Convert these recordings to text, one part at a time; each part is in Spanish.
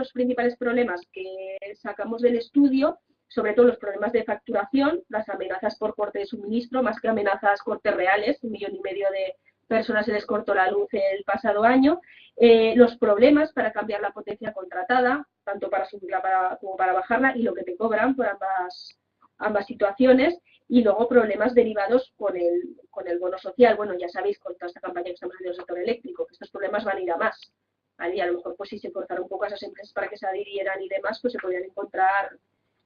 los principales problemas que sacamos del estudio, sobre todo los problemas de facturación, las amenazas por corte de suministro, más que amenazas cortes reales, 1,5 millones de personas se les cortó la luz el pasado año, los problemas para cambiar la potencia contratada, tanto para subirla como para bajarla, y lo que te cobran por ambas situaciones, y luego problemas derivados con el bono social. Bueno, ya sabéis, con toda esta campaña que estamos haciendo en el sector eléctrico, que estos problemas van a ir a más, ¿vale? Y a lo mejor, pues si se forzara un poco a esas empresas para que se adhirieran y demás, pues se podrían encontrar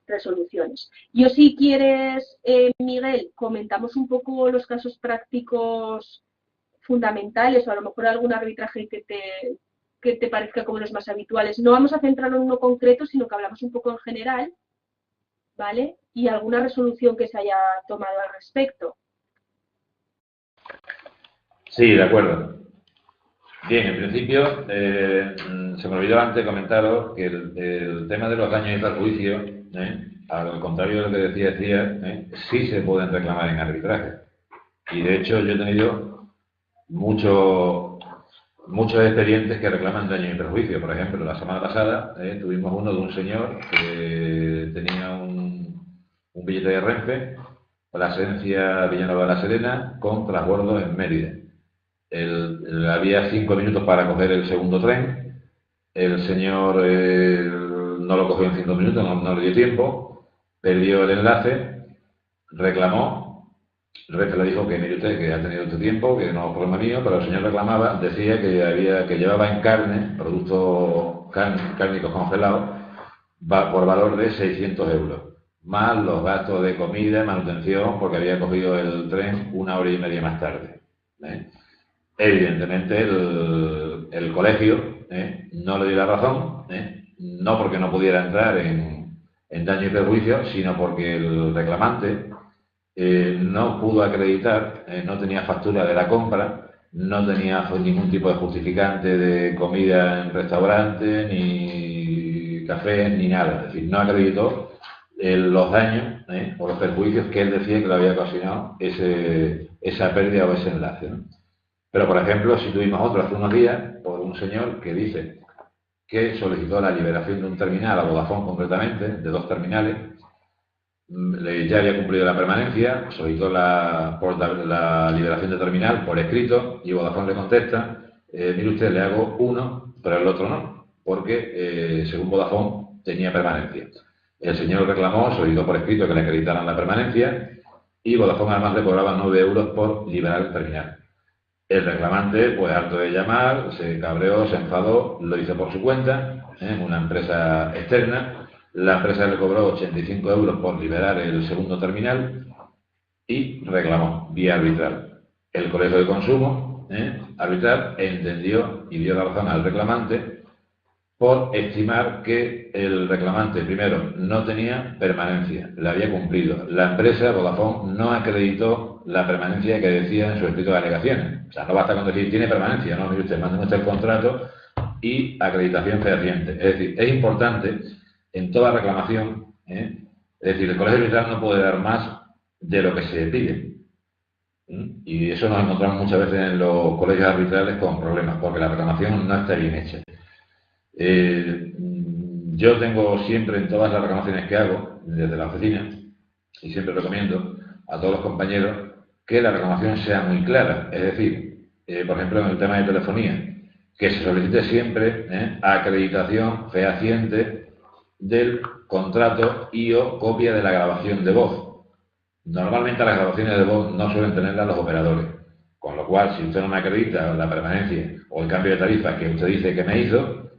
resoluciones. Yo, si quieres, Miguel, comentamos un poco los casos prácticos fundamentales, o a lo mejor algún arbitraje que te parezca como los más habituales. No vamos a centrarnos en uno concreto, sino que hablamos un poco en general, ¿vale? Y alguna resolución que se haya tomado al respecto. Sí, de acuerdo. Bien, en principio, se me olvidó antes comentaros que el tema de los daños y perjuicios, al contrario de lo que decía, sí se pueden reclamar en arbitraje. Y de hecho yo he tenido muchos expedientes que reclaman daños y perjuicios. Por ejemplo, la semana pasada tuvimos uno de un señor que tenía un billete de Renfe, Plasencia Villanueva de la Serena, con transbordo en Mérida. Había 5 minutos para coger el segundo tren. El señor no lo cogió en 5 minutos, no le dio tiempo, perdió el enlace, reclamó. Renfe le dijo que mire usted, que ha tenido este tiempo, que no es problema mío, pero el señor reclamaba, decía que llevaba en carne, productos cárnicos congelados, por valor de 600 euros, más los gastos de comida, manutención, porque había cogido el tren 1 hora y media más tarde. Evidentemente el colegio no le dio la razón, no porque no pudiera entrar en daño y perjuicio, sino porque el reclamante no pudo acreditar, no tenía factura de la compra, no tenía ningún tipo de justificante de comida en restaurante, ni café, ni nada. Es decir, no acreditó los daños o los perjuicios que él decía que le había ocasionado esa pérdida o ese enlace, ¿no? Pero, por ejemplo, si tuvimos otro hace unos días, por un señor que dice que solicitó la liberación de un terminal, a Vodafone concretamente, de 2 terminales, ya había cumplido la permanencia, solicitó la liberación de terminal por escrito, y Vodafone le contesta, mire usted, le hago uno, pero el otro no, porque según Vodafone tenía permanencia. El señor reclamó, solicitó por escrito que le acreditaran la permanencia, y Vodafone además le cobraba 9 euros por liberar el terminal. El reclamante, pues harto de llamar, se cabreó, se enfadó, lo hizo por su cuenta, en una empresa externa. La empresa le cobró 85 euros por liberar el segundo terminal y reclamó vía arbitral. El Colegio de Consumo, arbitral, entendió y dio la razón al reclamante por estimar que el reclamante, primero, no tenía permanencia, la había cumplido. La empresa, Vodafone, no acreditó la permanencia que decía en su escrito de alegaciones. O sea, no basta con decir tiene permanencia, no, mire usted, mándeme usted el contrato y acreditación fehaciente. Es decir, es importante en toda reclamación, es decir, el colegio arbitral no puede dar más de lo que se pide. Y eso nos encontramos muchas veces en los colegios arbitrales con problemas, porque la reclamación no está bien hecha. Yo tengo siempre en todas las reclamaciones que hago desde la oficina, y siempre recomiendo a todos los compañeros que la reclamación sea muy clara. Es decir, por ejemplo, en el tema de telefonía, que se solicite siempre acreditación fehaciente del contrato y o copia de la grabación de voz. Normalmente las grabaciones de voz no suelen tenerlas los operadores, con lo cual, si usted no me acredita la permanencia o el cambio de tarifa que usted dice que me hizo,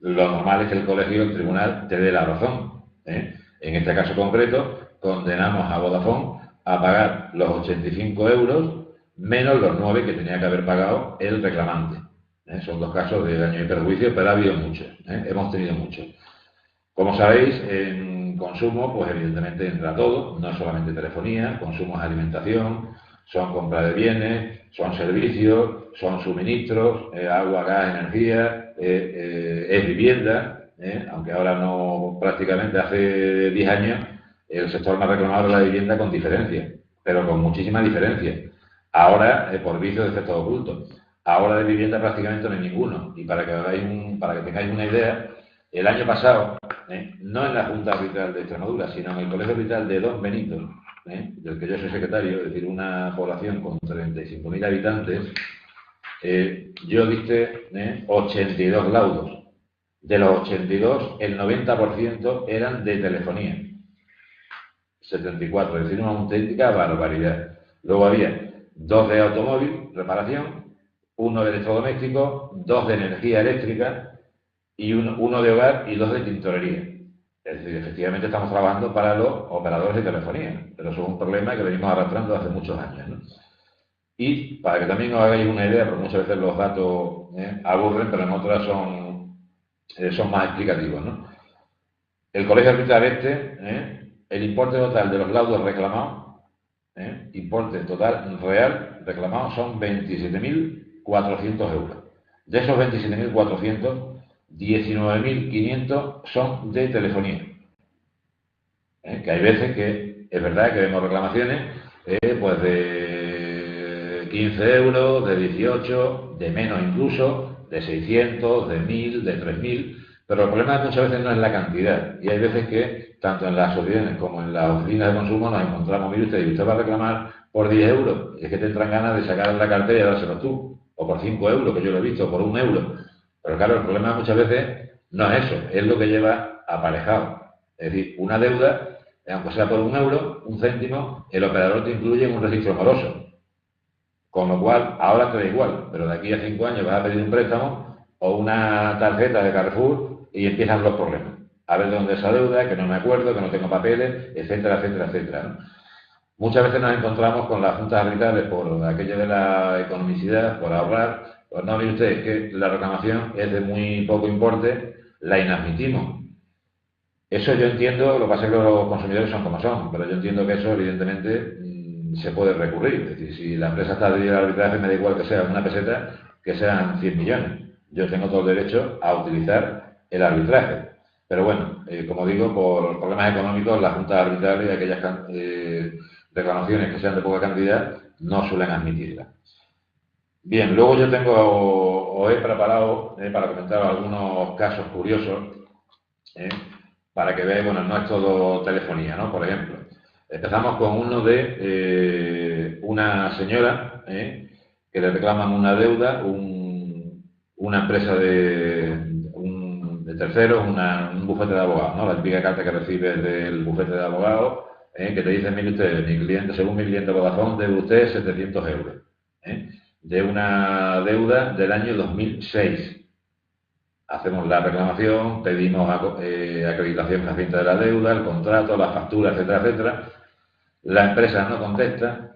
lo normal es que el colegio, el tribunal, te dé la razón. En este caso concreto, condenamos a Vodafone a pagar los 85 euros menos los 9 que tenía que haber pagado el reclamante. Son 2 casos de daño y perjuicio, pero ha habido muchos, hemos tenido muchos. Como sabéis, en consumo, pues evidentemente entra todo, no solamente telefonía, consumo es alimentación, son compra de bienes, son servicios, son suministros, agua, gas, energía, es vivienda, aunque ahora no, prácticamente hace 10 años, el sector más reclamado era la vivienda con diferencia, pero con muchísima diferencia. Ahora, por vicio de efectos ocultos. Ahora de vivienda prácticamente no hay ninguno. Y para que tengáis una idea, el año pasado, no en la Junta Arbitral de Extremadura, sino en el Colegio Arbitral de Don Benito, del que yo soy secretario, es decir, una población con 35.000 habitantes, yo dicté 82 laudos. De los 82, el 90% eran de telefonía. 74, es decir, una auténtica barbaridad. Luego había 2 de automóvil, reparación, 1 de electrodoméstico, 2 de energía eléctrica y 1 de hogar y 2 de tintorería. Es decir, efectivamente estamos trabajando para los operadores de telefonía, pero eso es un problema que venimos arrastrando hace muchos años, ¿no? Y para que también os hagáis una idea, porque muchas veces los datos aburren, pero en otras son más explicativos, ¿no? El Colegio Arbitral el importe total de los laudos reclamados, importe total real reclamado son 27.400 euros. De esos 27.400, 19.500 son de telefonía. Que hay veces que es verdad que vemos reclamaciones pues de 15 euros, de 18, de menos incluso, de 600, de 1.000, de 3.000, pero el problema muchas veces no es la cantidad, y hay veces que tanto en las asociaciones como en las oficinas de consumo nos encontramos, mire usted, y usted va a reclamar por 10 euros, y es que te entran ganas de sacar la cartera y dárselo tú, o por 5 euros, que yo lo he visto, o por 1 euro, pero claro, el problema muchas veces no es eso, es lo que lleva aparejado, es decir, una deuda, aunque sea por 1 euro, 1 céntimo, el operador te incluye en un registro moroso. Con lo cual, ahora te da igual, pero de aquí a 5 años vas a pedir un préstamo o una tarjeta de Carrefour y empiezan los problemas. A ver de dónde es esa deuda, que no me acuerdo, que no tengo papeles, etcétera, etcétera, etcétera, ¿no? Muchas veces nos encontramos con las juntas arbitrales por aquello de la economicidad, por ahorrar. Pues no, mire usted, es que la reclamación es de muy poco importe, la inadmitimos. Eso yo entiendo, lo que pasa es que los consumidores son como son, pero yo entiendo que eso evidentemente se puede recurrir. Es decir, si la empresa está adherida al arbitraje, me da igual que sea una peseta, que sean 100 millones. Yo tengo todo el derecho a utilizar el arbitraje. Pero bueno, como digo, por problemas económicos, las juntas arbitrales y aquellas reclamaciones que sean de poca cantidad no suelen admitirlas. Bien, luego yo os he preparado para comentar algunos casos curiosos, para que veáis, bueno, no es todo telefonía, ¿no? Por ejemplo, empezamos con uno de una señora que le reclaman una deuda, una empresa de terceros, un bufete de abogados, ¿no? La típica carta que recibes del bufete de abogados, que te dice, mire usted, según mi cliente Vodafone, debe usted 700 euros, de una deuda del año 2006. Hacemos la reclamación, pedimos acreditación fehaciente de la deuda, el contrato, la factura, etcétera, etcétera. La empresa no contesta,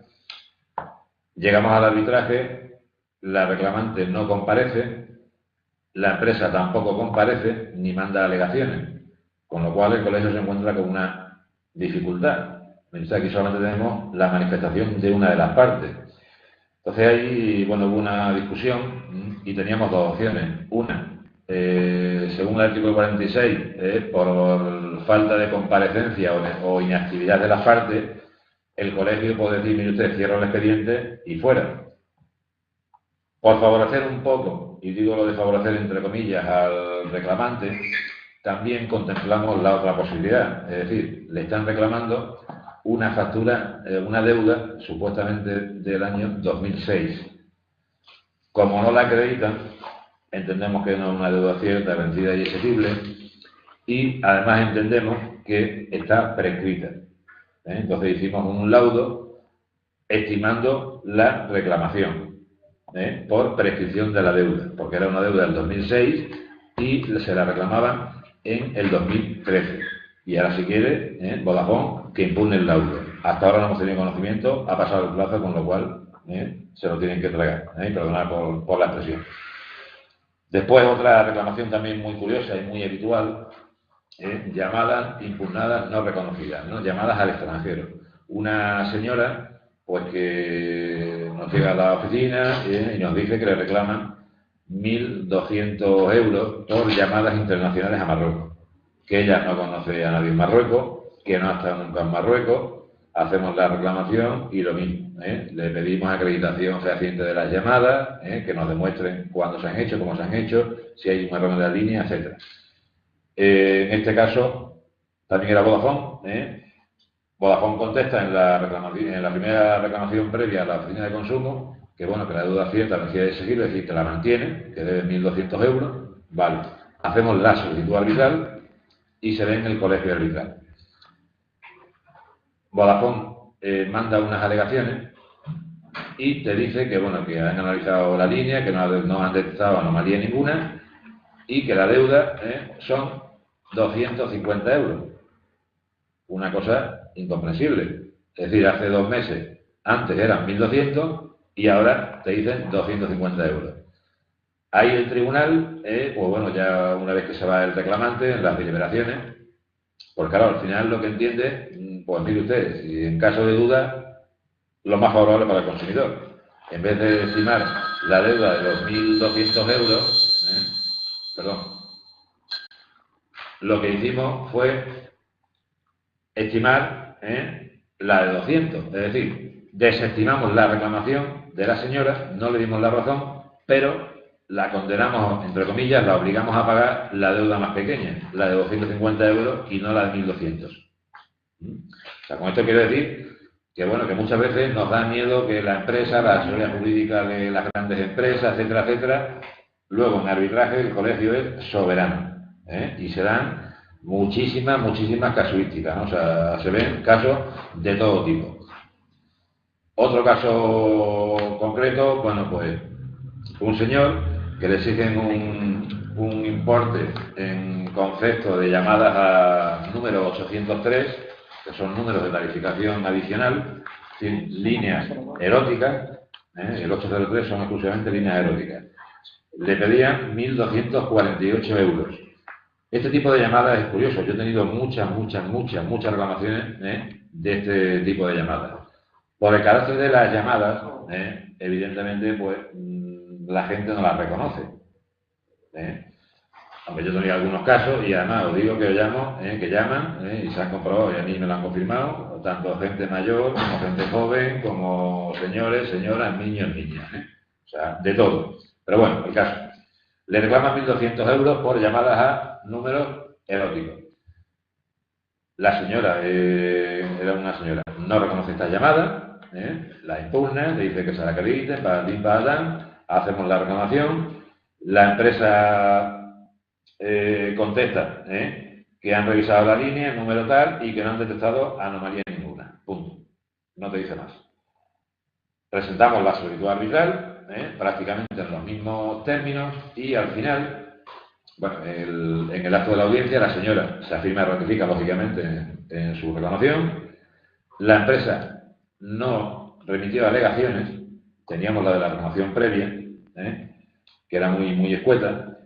llegamos al arbitraje, la reclamante no comparece, la empresa tampoco comparece ni manda alegaciones, con lo cual el colegio se encuentra con una dificultad. Aquí solamente tenemos la manifestación de una de las partes. Entonces ahí, bueno, hubo una discusión y teníamos 2 opciones. Una, según el artículo 46, por falta de comparecencia o inactividad de las partes, el colegio puede decir, mire usted, cierra el expediente y fuera. Por favorecer un poco, y digo lo de favorecer entre comillas al reclamante, también contemplamos la otra posibilidad, es decir, le están reclamando una factura, una deuda supuestamente del año 2006. Como no la acreditan, entendemos que no es una deuda cierta, vencida y exigible, y además entendemos que está prescrita. Entonces hicimos un laudo estimando la reclamación por prescripción de la deuda, porque era una deuda del 2006 y se la reclamaban en el 2013. Y ahora si quiere, Vodafone, que impugne el laudo. Hasta ahora no hemos tenido conocimiento, ha pasado el plazo, con lo cual se lo tienen que entregar. Perdonad por la expresión. Después otra reclamación también muy curiosa y muy habitual, llamadas impugnadas no reconocidas, ¿no? Llamadas al extranjero. Una señora, pues que nos llega a la oficina y nos dice que le reclaman 1.200 euros por llamadas internacionales a Marruecos, que ella no conoce a nadie en Marruecos, que no ha estado nunca en Marruecos. Hacemos la reclamación y lo mismo, le pedimos acreditación fehaciente de las llamadas, que nos demuestren cuándo se han hecho, cómo se han hecho, si hay un error en la línea, etc. En este caso, también era Vodafone. Vodafone contesta en la primera reclamación previa a la oficina de consumo que, bueno, que la deuda cierta necesidad de seguir, es decir, que la mantiene, que debe 1.200 euros. Vale, hacemos la solicitud arbitral y se ve en el colegio arbitral. Vodafone manda unas alegaciones y te dice que, bueno, que han analizado la línea, que no han detectado anomalía ninguna y que la deuda son 250 euros. Una cosa incomprensible. Es decir, hace 2 meses, antes eran 1.200 y ahora te dicen 250 euros. Ahí el tribunal, pues bueno, ya una vez que se va el reclamante en las deliberaciones, porque claro, al final lo que entiende, pues mire usted, si en caso de duda, lo más favorable para el consumidor. En vez de estimar la deuda de los 1.200 euros, lo que hicimos fue estimar la de 200, es decir, desestimamos la reclamación de la señora, no le dimos la razón, pero la condenamos, entre comillas, la obligamos a pagar la deuda más pequeña, la de 250 euros y no la de 1.200. O sea, con esto quiero decir que, bueno, que muchas veces nos da miedo que la empresa, la asesoría jurídica de las grandes empresas, etcétera, etcétera, luego en arbitraje el colegio es soberano, y se dan muchísimas casuísticas, ¿no? O sea, se ven casos de todo tipo. Otro caso concreto, bueno, pues un señor que le exigen un importe en concepto de llamadas a número 803, que son números de tarificación adicional, líneas eróticas, el 803 son exclusivamente líneas eróticas. Le pedían 1.248 euros. Este tipo de llamadas es curioso. Yo he tenido muchas reclamaciones de este tipo de llamadas. Por el carácter de las llamadas, evidentemente, pues la gente no las reconoce. Aunque yo tenía algunos casos y además os digo que llaman y se han comprobado y a mí me lo han confirmado, tanto gente mayor como gente joven, como señores, señoras, niños, niñas. O sea, de todo. Pero bueno, el caso. Le reclaman 1.200 euros por llamadas a números eróticos. La señora, era una señora, no reconoce esta llamada, la impugna, le dice que se la acrediten, hacemos la reclamación, la empresa contesta que han revisado la línea, el número tal, y que no han detectado anomalía ninguna. Punto. No te dice más. Presentamos la solicitud arbitral, prácticamente en los mismos términos, y al final, bueno, en el acto de la audiencia, la señora se afirma y ratifica, lógicamente, en su reclamación. La empresa no remitió alegaciones, teníamos la de la reclamación previa, que era muy escueta,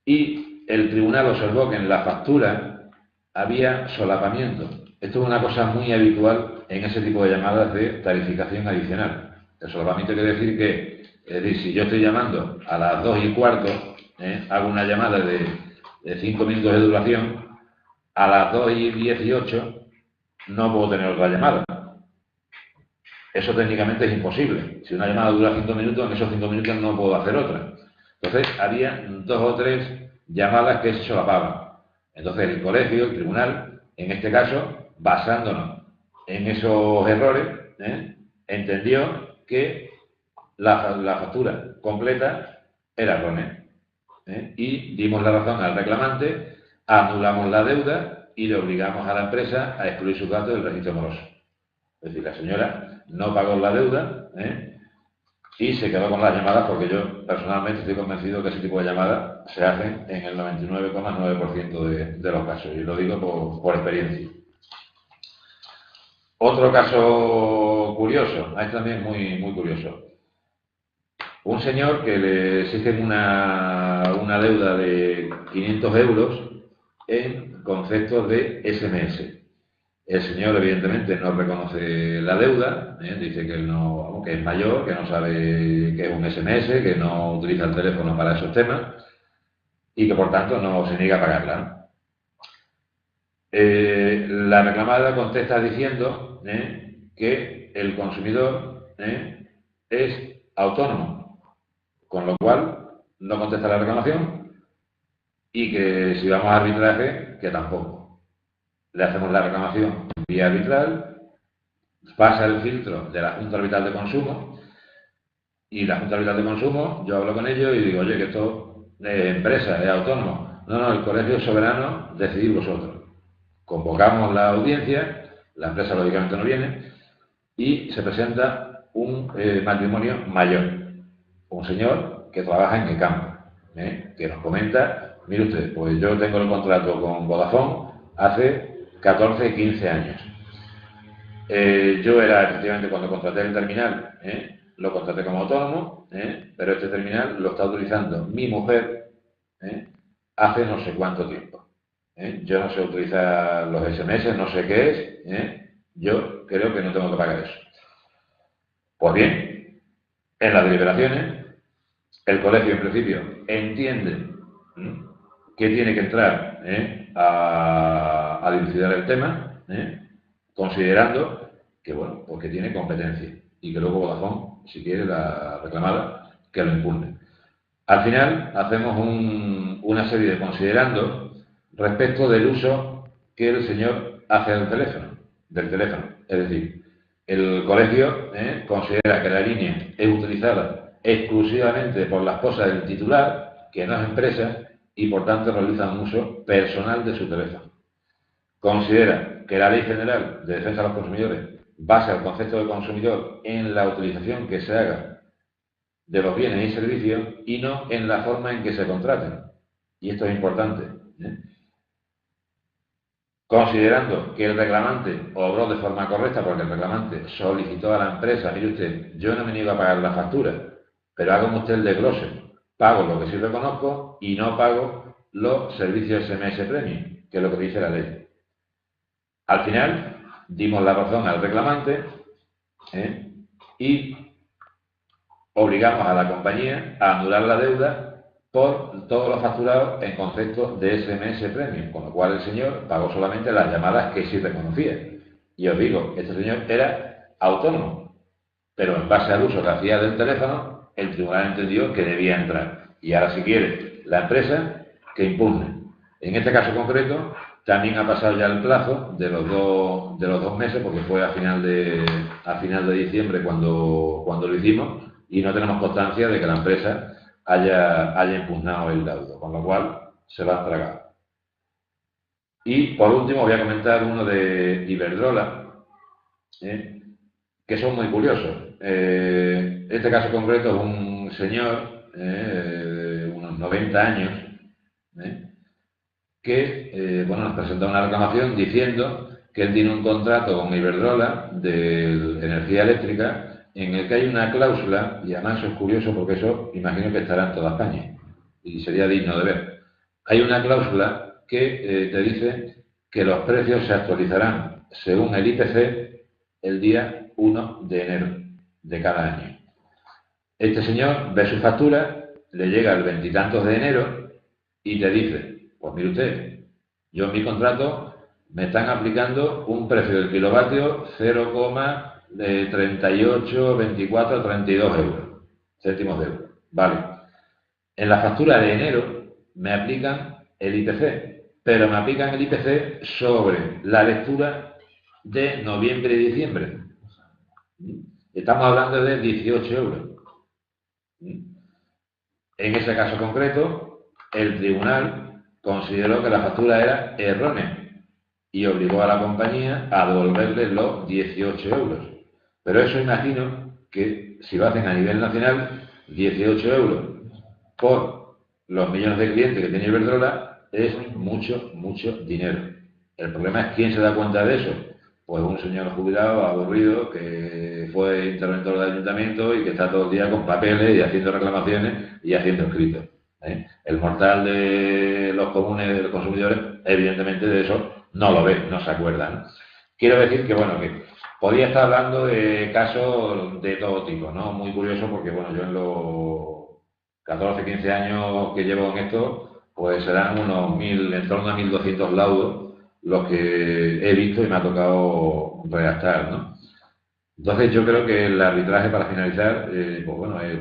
y el tribunal observó que en la factura había solapamiento. Esto es una cosa muy habitual en ese tipo de llamadas de tarificación adicional. El solapamiento quiere decir que, es decir, si yo estoy llamando a las 2:15, hago una llamada de 5 minutos de duración, a las 2:18 no puedo tener otra llamada. Eso técnicamente es imposible. Si una llamada dura 5 minutos, en esos 5 minutos no puedo hacer otra. Entonces, había 2 o 3 llamadas que se solapaban. Entonces, el colegio, el tribunal, en este caso, basándonos en esos errores, entendió que la factura completa era errónea. Y dimos la razón al reclamante, anulamos la deuda y le obligamos a la empresa a excluir sus datos del registro moroso. Es decir, la señora no pagó la deuda y se quedó con las llamadas, porque yo personalmente estoy convencido que ese tipo de llamadas se hacen en el 99,9% de los casos, y lo digo por experiencia. Otro caso curioso, es también muy curioso. Un señor que le exigen una deuda de 500 euros en conceptos de SMS. El señor, evidentemente, no reconoce la deuda, dice que es mayor, que no sabe qué es un SMS, que no utiliza el teléfono para esos temas y que, por tanto, no se niega a pagarla. La reclamada contesta diciendo que el consumidor es autónomo, con lo cual no contesta la reclamación, y que si vamos a arbitraje, que tampoco. Le hacemos la reclamación vía arbitral, pasa el filtro de la Junta Arbitral de Consumo, y la Junta Arbitral de Consumo, yo hablo con ellos y digo, oye, que esto es empresa, es autónomo. No, no, el colegio es soberano, decidid vosotros. Convocamos la audiencia, la empresa lógicamente no viene, y se presenta un matrimonio mayor, un señor que trabaja en el campo, que nos comenta, mire usted, pues yo tengo el contrato con Vodafone hace 14, 15 años. Yo era, efectivamente, cuando contraté el terminal, lo contraté como autónomo, pero este terminal lo está utilizando mi mujer hace no sé cuánto tiempo. Yo no sé utilizar los SMS, no sé qué es, yo creo que no tengo que pagar eso. Pues bien, en las deliberaciones, el colegio en principio entiende que tiene que entrar a dilucidar el tema, considerando que, bueno, pues que tiene competencia y que luego Vodafone, si quiere la reclamada, que lo impugne. Al final, hacemos una serie de considerandos respecto del uso que el señor hace del teléfono. Es decir, el colegio considera que la línea es utilizada exclusivamente por la esposa del titular, que no es empresa, y por tanto realiza un uso personal de su teléfono. Considera que la Ley General de Defensa de los Consumidores basa el concepto de consumidor en la utilización que se haga de los bienes y servicios y no en la forma en que se contraten. Y esto es importante. Considerando que el reclamante obró de forma correcta, porque el reclamante solicitó a la empresa, mire usted, yo no me niego a pagar la factura, pero hágame usted el desglose, pago lo que sí reconozco y no pago los servicios SMS Premium, que es lo que dice la ley. Al final, dimos la razón al reclamante y obligamos a la compañía a anular la deuda por todos los facturados en concepto de SMS Premium, con lo cual el señor pagó solamente las llamadas que sí reconocía. Y os digo, este señor era autónomo, pero en base al uso que hacía del teléfono, el tribunal entendió que debía entrar. Y ahora, si quiere la empresa, que impugne. En este caso concreto, también ha pasado ya el plazo de los dos meses, porque fue a final de diciembre cuando lo hicimos, y no tenemos constancia de que la empresa haya impugnado el laudo, con lo cual se lo han tragado. Y por último voy a comentar uno de Iberdrola, que son muy curiosos. Este caso concreto es un señor de unos 90 años que nos presentó una reclamación diciendo que él tiene un contrato con Iberdrola de energía eléctrica en el que hay una cláusula, y además eso es curioso porque eso imagino que estará en toda España y sería digno de ver. Hay una cláusula que te dice que los precios se actualizarán según el IPC el día 1 de enero de cada año. Este señor ve su factura, le llega el veintitantos de enero y te dice, pues mire usted, yo en mi contrato me están aplicando un precio del kilovatio 0,38, 24, 32 euros, céntimos de euro. Vale. En la factura de enero me aplican el IPC, pero me aplican el IPC sobre la lectura de noviembre y diciembre. Estamos hablando de 18 euros. En ese caso concreto, el tribunal consideró que la factura era errónea y obligó a la compañía a devolverle los 18 euros. Pero eso imagino que si lo hacen a nivel nacional, 18 euros por los millones de clientes que tiene Iberdrola es mucho, mucho dinero. El problema es quién se da cuenta de eso. Pues un señor jubilado, aburrido, que fue interventor del ayuntamiento y que está todo el día con papeles y haciendo reclamaciones y haciendo escritos. El mortal de los comunes, de los consumidores, evidentemente de eso no lo ve, no se acuerda, ¿no? Quiero decir que, bueno, que podía estar hablando de casos de todo tipo, ¿no? Muy curioso porque, bueno, yo en los 14, 15 años que llevo en esto, pues serán en torno a 1.200 laudos los que he visto y me ha tocado redactar, ¿no? Entonces yo creo que el arbitraje, para finalizar, pues bueno, es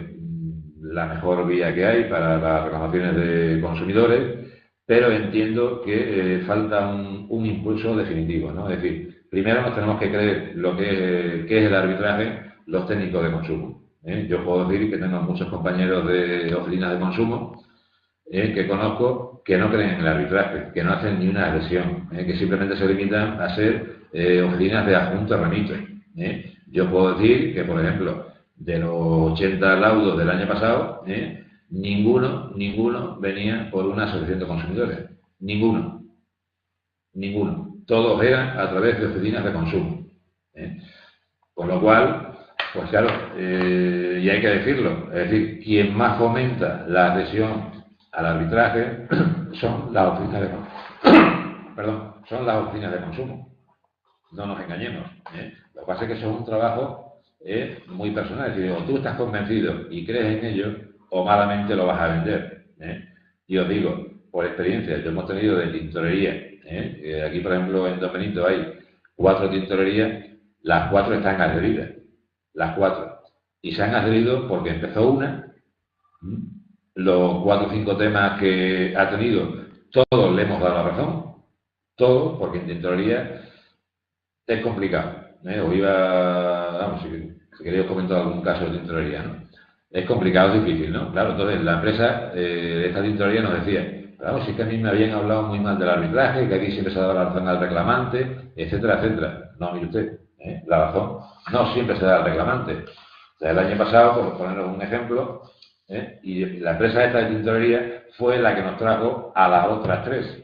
la mejor vía que hay para las reclamaciones de consumidores pero entiendo que falta un impulso definitivo, ¿no? Es decir, primero nos tenemos que creer lo que es el arbitraje, los técnicos de consumo. Yo puedo decir que tengo muchos compañeros de oficinas de consumo que conozco que no creen en el arbitraje, que no hacen ni una adhesión, que simplemente se limitan a ser oficinas de adjunto remito. Yo puedo decir que, por ejemplo, de los 80 laudos del año pasado, ninguno venía por una asociación de consumidores. Ninguno. Todos eran a través de oficinas de consumo. Con lo cual, pues claro, y hay que decirlo, es decir, quien más fomenta la adhesión al arbitraje son las oficinas de consumo. Perdón, son las oficinas de consumo. No nos engañemos. Lo que pasa es que eso es un trabajo muy personal. Es decir, o tú estás convencido y crees en ello, o malamente lo vas a vender. Y os digo, por experiencia, yo hemos tenido de tintorería. Aquí, por ejemplo, en Don Benito hay 4 tintorerías, las 4 están adheridas. Las 4. Y se han adherido porque empezó una. Los 4 o 5 temas que ha tenido, todos le hemos dado la razón. Todos, porque en tintorería es complicado. Vamos, si queréis os comento algún caso de tintorería, ¿no? Es complicado, es difícil, ¿no? Claro, entonces la empresa de esta tintorería nos decía, claro, si es que a mí me habían hablado muy mal del arbitraje, que aquí siempre se daba la razón al reclamante, etcétera, etcétera. No, mire usted, la razón no siempre se da al reclamante. O sea, el año pasado, por poneros un ejemplo, y la empresa esta de tintorería fue la que nos trajo a las otras 3.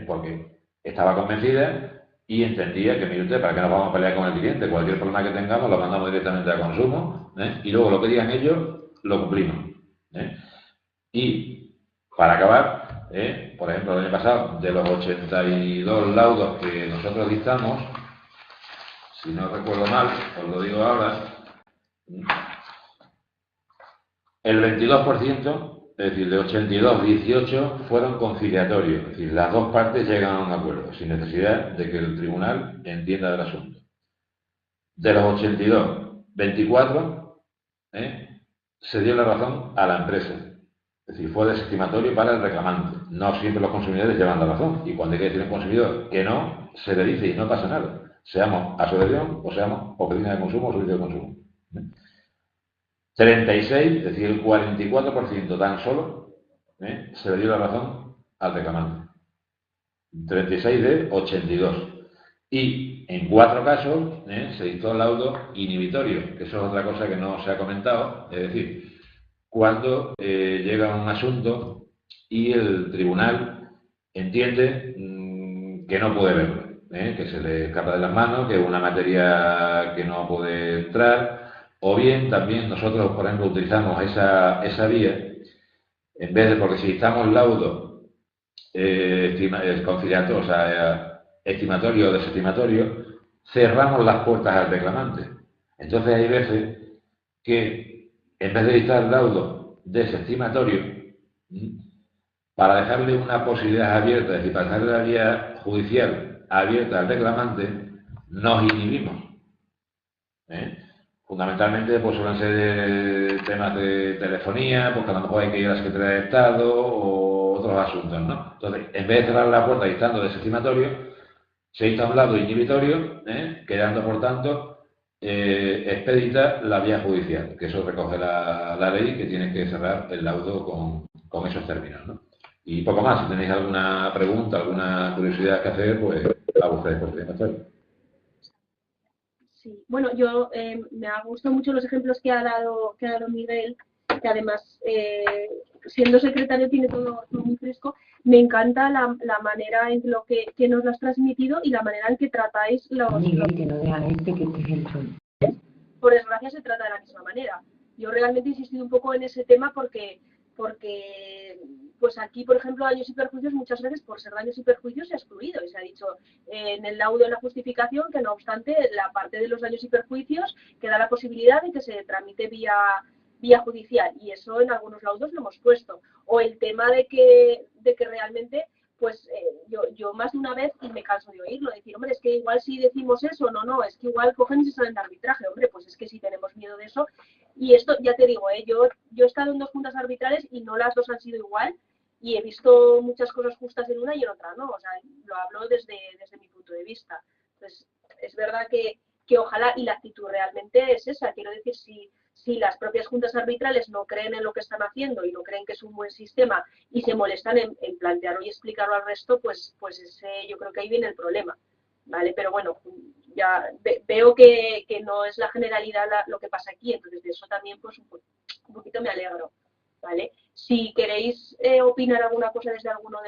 Porque estaba convencida y entendía que, mire usted, ¿para qué nos vamos a pelear con el cliente? Cualquier problema que tengamos lo mandamos directamente a consumo, y luego lo que digan ellos, lo cumplimos. Y, para acabar, por ejemplo, el año pasado, de los 82 laudos que nosotros dictamos, si no recuerdo mal, os lo digo ahora, el 22%, es decir, de 82, 18 fueron conciliatorios, es decir, las dos partes llegan a un acuerdo, sin necesidad de que el tribunal entienda del asunto. De los 82, 24 se dio la razón a la empresa, es decir, fue desestimatorio para el reclamante. No siempre los consumidores llevan la razón, y cuando hay que decir a un consumidor que no, se le dice y no pasa nada, seamos asociación o seamos oficina de consumo o servicio de consumo. 36, es decir, el 44% tan solo, se le dio la razón al reclamante. 36 de 82. Y en 4 casos se dictó laudo inhibitorio, que eso es otra cosa que no se ha comentado, es decir, cuando llega un asunto y el tribunal entiende que no puede verlo, que se le escapa de las manos, que es una materia que no puede entrar. O bien, también nosotros, por ejemplo, utilizamos esa vía, en vez de, porque si dictamos laudo conciliatorio, o sea, estimatorio o desestimatorio, cerramos las puertas al reclamante. Entonces hay veces que, en vez de dictar laudo desestimatorio, para dejarle una posibilidad abierta, es decir, para dejarle la vía judicial abierta al reclamante, nos inhibimos. Fundamentalmente, pues suelen ser temas de telefonía, porque a lo mejor hay que ir a la Secretaría de Estado o otros asuntos, ¿no? Entonces, en vez de cerrar la puerta dictando desestimatorio, se dicta un laudo inhibitorio, quedando, por tanto, expedita la vía judicial, que eso recoge la ley, que tiene que cerrar el laudo con esos términos, ¿no? Y poco más. Si tenéis alguna pregunta, alguna curiosidad que hacer, pues a ustedes por tiempo. Sí, bueno, yo me ha gustado mucho los ejemplos que ha dado Miguel, que además, siendo secretario, tiene todo muy fresco. Me encanta la manera en lo que nos lo has transmitido y la manera en que tratáis Miguel, que no deja que te el Por desgracia, se trata de la misma manera. Yo realmente he insistido un poco en ese tema porque pues aquí, por ejemplo, daños y perjuicios, muchas veces por ser daños y perjuicios se ha excluido y se ha dicho en el laudo de la justificación que, no obstante, la parte de los daños y perjuicios que da la posibilidad de que se tramite vía judicial, y eso en algunos laudos lo hemos puesto. O el tema de que realmente, pues yo más de una vez, y me canso de oírlo, decir, hombre, es que igual si decimos eso, no, es que igual cogen y se salen de arbitraje. Hombre, pues es que si tenemos miedo de eso. Y esto, ya te digo, yo he estado en 2 juntas arbitrales y no las 2 han sido igual, y he visto muchas cosas justas en una y en otra no, o sea, lo hablo desde mi punto de vista. Entonces, es verdad que ojalá, y la actitud realmente es esa, quiero decir, si las propias juntas arbitrales no creen en lo que están haciendo y no creen que es un buen sistema y se molestan en plantearlo y explicarlo al resto, pues yo creo que ahí viene el problema, ¿vale? Pero bueno, ya veo que no es la generalidad lo que pasa aquí, entonces de eso también pues un poquito me alegro, ¿vale? Si queréis opinar alguna cosa desde alguno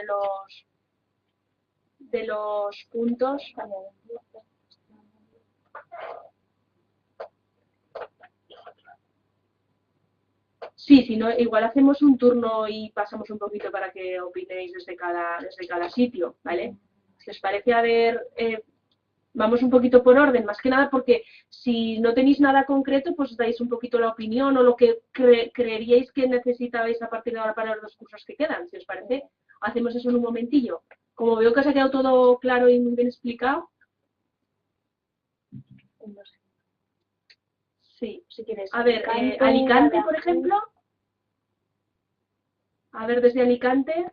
de los puntos. Sí, si no, igual hacemos un turno y pasamos un poquito para que opinéis desde cada sitio, ¿vale? Si os parece, a ver, vamos un poquito por orden, más que nada porque si no tenéis nada concreto, pues dais un poquito la opinión o lo que creeríais que necesitabais a partir de ahora para los 2 cursos que quedan. Si os parece, hacemos eso en un momentillo. Como veo que os ha quedado todo claro y muy bien explicado. Sí, si quieres. A ver, Alicante, por ejemplo. A ver, desde Alicante.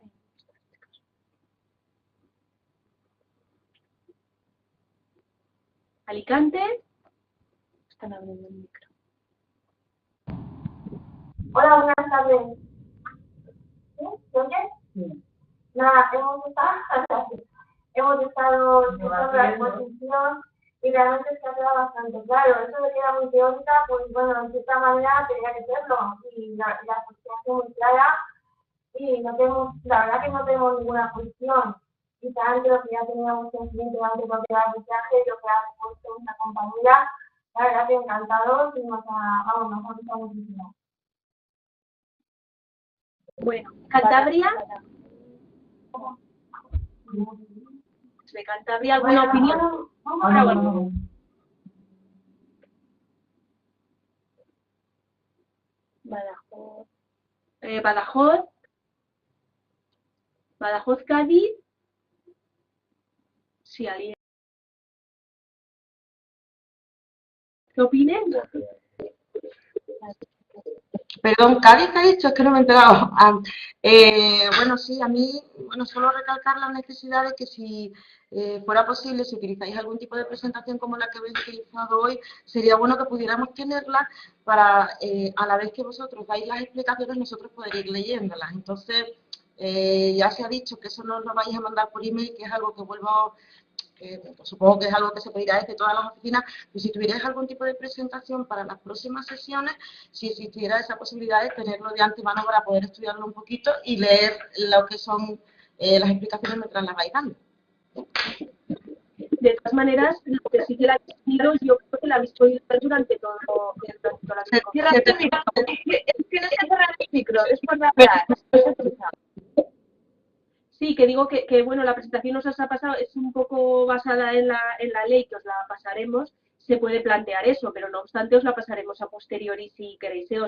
Alicante. Están abriendo el micro. Hola, buenas tardes. ¿Sí? ¿Se oye? Sí. Nada, hemos estado escuchando la exposición y realmente se ha quedado bastante claro. Eso de que era muy teórica, pues bueno, en cierta manera tenía que serlo. Y la exposición fue muy clara y no tenemos, la verdad que no tenemos ninguna cuestión. Quizás de lo que ya teníamos conocimiento antes de el arbitraje, lo que ha puesto nuestra compañera, la verdad que encantados y nos ha gustado muchísimo. Bueno, Cantabria. ¿De Cantabria alguna opinión? Badajoz. Badajoz, Cádiz. Sí, alguien. ¿Qué opinas? Perdón, Cádiz, ¿qué ha dicho? Es que no me he enterado. Bueno, sí, a mí, bueno, solo recalcar la necesidad de que si fuera posible, si utilizáis algún tipo de presentación como la que habéis utilizado hoy, sería bueno que pudiéramos tenerla para, a la vez que vosotros dais las explicaciones, nosotros poder ir leyéndolas. Entonces, ya se ha dicho que eso nos lo vais a mandar por email, que es algo que vuelvo... supongo que es algo que se pedirá desde todas las oficinas, y si tuvierais algún tipo de presentación para las próximas sesiones, si existiera esa posibilidad de tenerlo de antemano para poder estudiarlo un poquito y leer lo que son las explicaciones mientras las vais dando. De todas maneras, lo que sí que la habéis yo creo que la habéis podido ver durante toda la Tienes que cerrar el micro, es por hablar. Sí, que digo que bueno, la presentación nos ha pasado, es un poco basada en la ley, que os la pasaremos, se puede plantear eso, pero no obstante os la pasaremos a posteriori si queréis, yo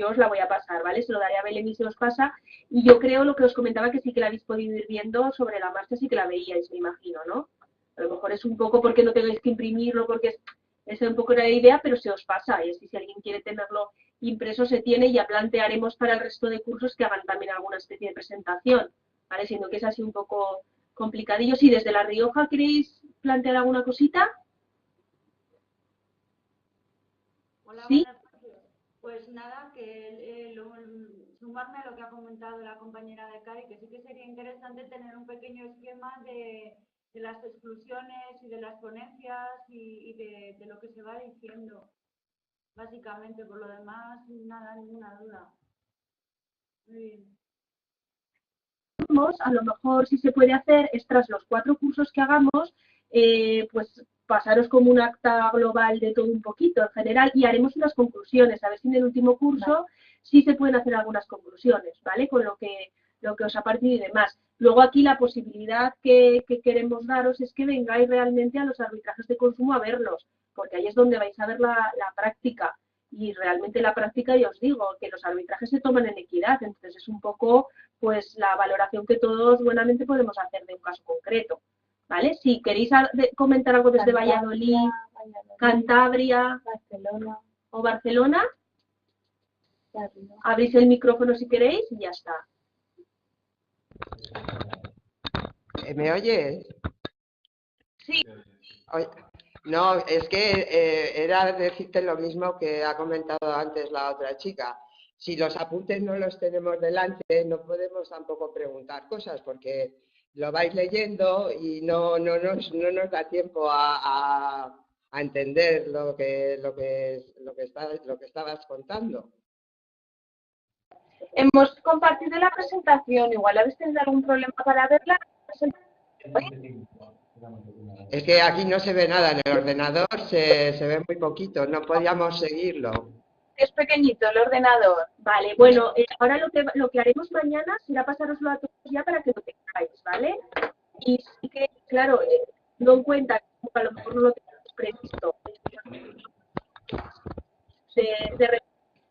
os la voy a pasar, ¿vale? Se lo daré a Belén y se os pasa, y yo creo lo que os comentaba que sí que la habéis podido ir viendo sobre la marcha, sí que la veíais, me imagino, ¿no? A lo mejor es un poco porque no tengáis que imprimirlo, porque es un poco la idea, pero se os pasa, y así si alguien quiere tenerlo impreso se tiene, y ya plantearemos para el resto de cursos que hagan también alguna especie de presentación, ¿vale? Siendo que es así un poco complicadillo. Si desde La Rioja queréis plantear alguna cosita. Hola, ¿Sí? buenas tardes. Pues nada, que sumarme a lo que ha comentado la compañera de Cari, que sí que sería interesante tener un pequeño esquema de las exclusiones y de las ponencias y de lo que se va diciendo. Básicamente, por lo demás, nada, ninguna duda. Muy bien. A lo mejor si se puede hacer es tras los 4 cursos que hagamos, pues pasaros como un acta global de todo un poquito en general y haremos unas conclusiones, a ver si en el último curso sí se pueden hacer algunas conclusiones, ¿vale? Con lo que os ha parecido y demás. Luego aquí la posibilidad que queremos daros es que vengáis realmente a los arbitrajes de consumo a verlos, porque ahí es donde vais a ver la práctica. Y realmente la práctica, ya os digo, que los arbitrajes se toman en equidad, entonces es un poco pues la valoración que todos buenamente podemos hacer de un caso concreto, ¿vale? Si queréis comentar algo desde Valladolid, Cantabria, Barcelona o Barcelona, abrís el micrófono si queréis y ya está. ¿Me oyes? Sí. Oye, no, es que era decirte lo mismo que ha comentado antes la otra chica. Si los apuntes no los tenemos delante, no podemos tampoco preguntar cosas porque lo vais leyendo y no nos da tiempo a entender lo que estabas contando. Hemos compartido la presentación. Igual habéis tenido algún problema para verla. Es que aquí no se ve nada, en el ordenador se ve muy poquito, no podíamos seguirlo. Es pequeñito el ordenador. Vale, bueno, ahora lo que haremos mañana será pasároslo a todos ya para que lo tengáis, ¿vale? Y sí que, claro, no en cuenta que a lo mejor no lo tenemos previsto.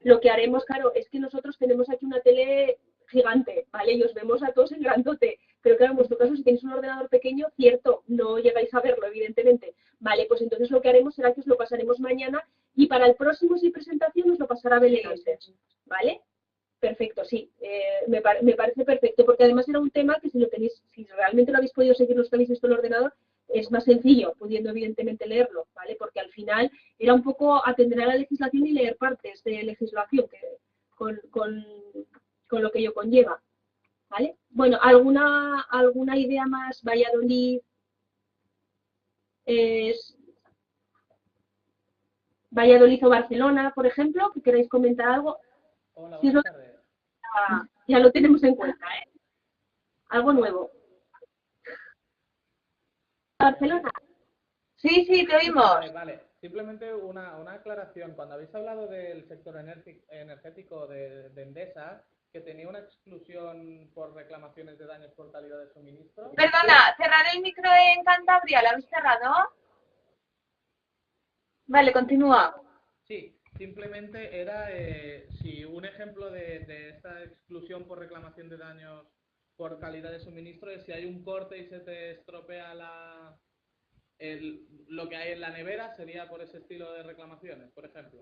Lo que haremos, claro, es que nosotros tenemos aquí una tele gigante, ¿vale? Y os vemos a todos en grandote. Pero claro, en vuestro caso, si tenéis un ordenador pequeño, cierto, no llegáis a verlo, evidentemente. Vale, pues entonces lo que haremos será que os lo pasaremos mañana y para el próximo sin presentación os lo pasará BLS, ¿vale? Perfecto, sí, me parece perfecto, porque además era un tema que si lo tenéis, si realmente lo habéis podido seguir los que habéis visto en el ordenador, es más sencillo, pudiendo evidentemente leerlo, ¿vale? Porque al final era un poco atender a la legislación y leer partes de legislación que, con lo que ello conlleva, ¿vale? Bueno, ¿alguna idea más? Valladolid, Valladolid o Barcelona, por ejemplo, que queráis comentar algo. Hola, Si buenas tardes. ya lo tenemos en cuenta, ¿eh? Algo nuevo. ¿Barcelona? Sí, sí, te oímos. Vale. Simplemente una aclaración. Cuando habéis hablado del sector energético de Endesa, que tenía una exclusión por reclamaciones de daños por calidad de suministro. Perdona, cerrar el micro en Cantabria, ¿lo habéis cerrado? Vale, continúa. Sí, simplemente era si un ejemplo de esta exclusión por reclamación de daños por calidad de suministro es si hay un corte y se te estropea lo que hay en la nevera, sería por ese estilo de reclamaciones, por ejemplo.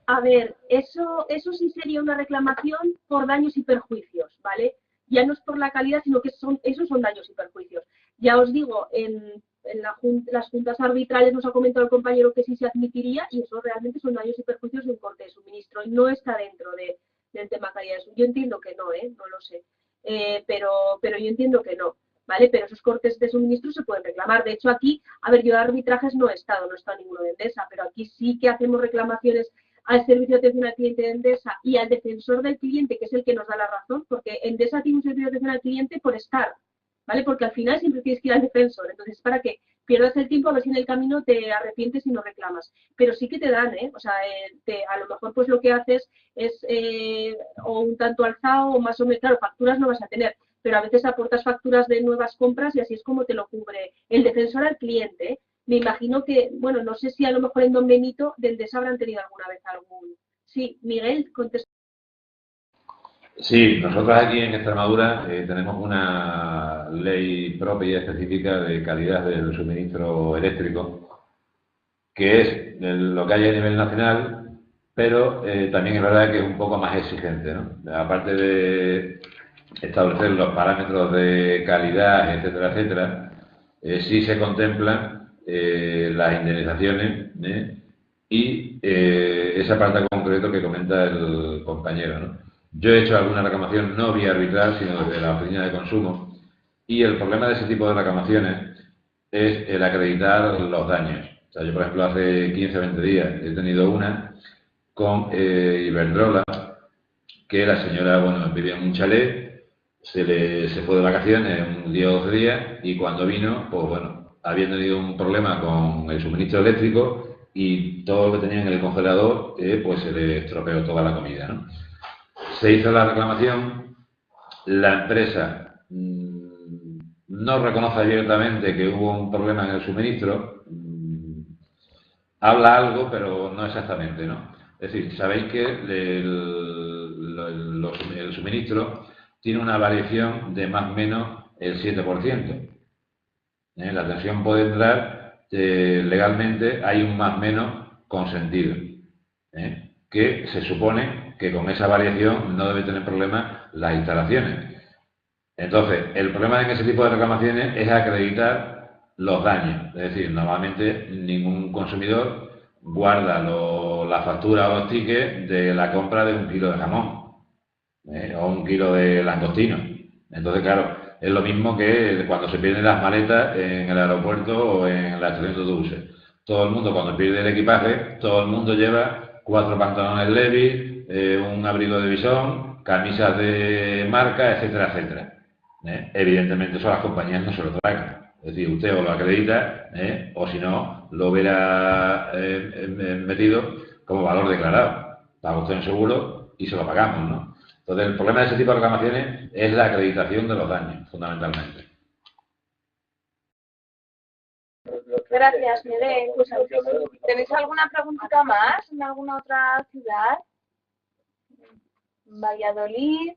A ver, eso sí sería una reclamación por daños y perjuicios, ¿vale? Ya no es por la calidad, sino que esos son daños y perjuicios. Ya os digo, en las juntas arbitrales nos ha comentado el compañero que sí se admitiría y eso realmente son daños y perjuicios de un corte de suministro. Y no está dentro del tema calidad de suministro. Yo entiendo que no, no lo sé. Pero yo entiendo que no, ¿vale? Pero esos cortes de suministro se pueden reclamar. De hecho, aquí, a ver, yo de arbitrajes no he estado ninguno de Endesa, pero aquí sí que hacemos reclamaciones al servicio de atención al cliente de Endesa y al defensor del cliente, que es el que nos da la razón, porque Endesa tiene un servicio de atención al cliente por estar, ¿vale? Porque al final siempre tienes que ir al defensor, entonces para que pierdas el tiempo a ver si en el camino te arrepientes y no reclamas. Pero sí que te dan, o sea, a lo mejor pues lo que haces es o un tanto alzado o más o menos, claro, facturas no vas a tener, pero a veces aportas facturas de nuevas compras y así es como te lo cubre el defensor al cliente, Me imagino que, bueno, no sé si a lo mejor en Don Benito del DES habrán tenido alguna vez algún... Sí, Miguel, contesta. Sí, nosotros aquí en Extremadura tenemos una ley propia y específica de calidad del suministro eléctrico, que es lo que hay a nivel nacional, pero también es verdad que es un poco más exigente, ¿no? Aparte de establecer los parámetros de calidad, etcétera, etcétera, sí se contemplan las indemnizaciones y ese apartado concreto que comenta el compañero, ¿no? Yo he hecho alguna reclamación no vía arbitral, sino desde la oficina de consumo, y el problema de ese tipo de reclamaciones es el acreditar los daños. O sea, yo, por ejemplo, hace 15 o 20 días he tenido una con Iberdrola, que la señora, bueno, vivía en un chalet, se fue de vacaciones un día o 12 días, y cuando vino, pues bueno, había tenido un problema con el suministro eléctrico y todo lo que tenía en el congelador, pues se le estropeó toda la comida, ¿no? Se hizo la reclamación, la empresa no reconoce abiertamente que hubo un problema en el suministro, habla algo, pero no exactamente, ¿no? Es decir, sabéis que el suministro tiene una variación de más o menos el 7%. La tensión puede entrar, legalmente hay un más o menos consentido. que se supone que con esa variación no debe tener problemas las instalaciones. Entonces, el problema en ese tipo de reclamaciones es acreditar los daños. Es decir, normalmente ningún consumidor guarda la factura o los tickets de la compra de 1 kilo de jamón o 1 kilo de langostino. Entonces, claro, es lo mismo que cuando se pierden las maletas en el aeropuerto o en la estación de autobuses. Todo el mundo, cuando pierde el equipaje, todo el mundo lleva 4 pantalones Levi's, un abrigo de visón, camisas de marca, etcétera, etcétera. Evidentemente eso las compañías no se lo tragan. Es decir, usted o lo acredita o si no, lo hubiera metido como valor declarado. Paga usted un seguro y se lo pagamos, ¿no? Entonces, el problema de ese tipo de reclamaciones es la acreditación de los daños, fundamentalmente. Gracias, Miguel. Pues, ¿tenéis alguna preguntita más en alguna otra ciudad? Valladolid,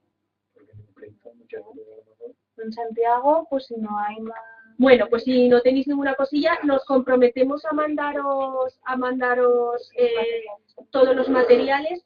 en Santiago, pues si no hay más. Bueno, pues si no tenéis ninguna cosilla, nos comprometemos a mandaros todos los materiales.